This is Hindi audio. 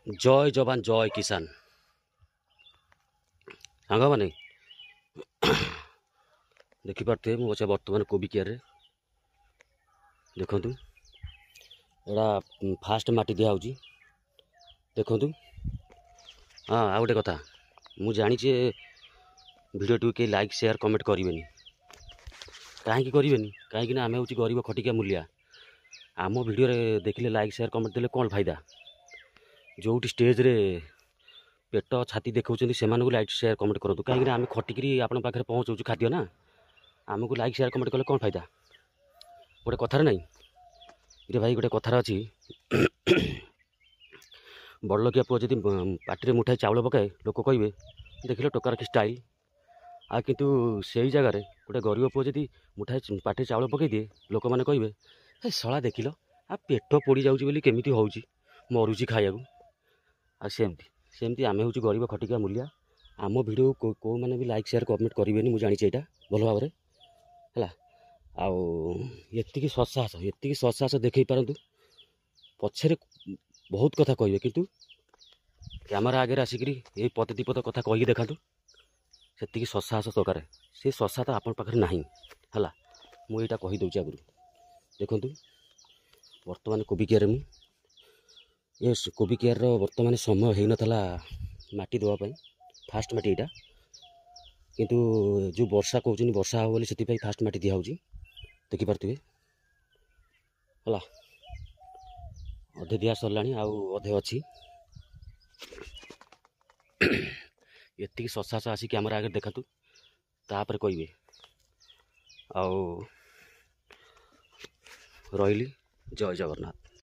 जय जवान जय किसान सांग मैंने देखिपे मुझे बर्तमान कोबी कियार देखु एड़ा फास्ट माटी दिया देखु। हाँ आ गए कथा मुझे जानी भिडियो टी कहीं लाइक शेयर कमेंट करेंगे कहीं कहीं आम हूँ गरीब खटिया मूलिया आम भिडियो देखिले लाइक शेयर कमेंट देले कौन फायदा जो स्टेज रे पेट छाती देखा से लाइक शेयर कमेंट करूँ कहीं आम खटिकी आप पहुँचाऊँ खाद्य ना आमको लाइक शेयर कमेंट कले कौन फायदा गोटे कथार ना ये भाई गोटे कथार अच्छी बड़लोकिया पुओ जदि पार्टी मुठाई चाउल पकाए लोक कहे देखिल टोकार कि स्टाइल आ किंतु से ही जगार गोटे गरीब पुओ जदि मुठाई पार्टी चाउल पकई दिए लोक मैंने कहे शला देखिल आ पेट पोड़ी जाऊँगी बोली केमिति होउची मरुची खाया सेमती सेमती आम हूँ गरीब खटिका मूलिया आम भिडियो को मैंने भी लाइक शेयर कमेंट करेंगे मुझे जानी यहाँ भल भाव है आती सत्साहस देखई पारतु पछे बहुत कथा कहे किंतु कैमेरा आगे आसिक ये पद दीपद कथा कही देखा से सत्साहस दरकार से सत्सा तो आप पाखे ना है मुझे कहीदे आगु देखु बर्तमान कोबी कियार ये कोबी कियार बर्तमान समय हो नाला माटी देवाई फास्ट माटी यहाँ किंतु जो वर्षा कहते वर्षा हो से फास्ट माटी दिया देखिपे है अधे दिया सरला अधे अच्छी ये सत्साहस आसी कैमेरा आगे देखा तापर कहे रही जय जगन्नाथ।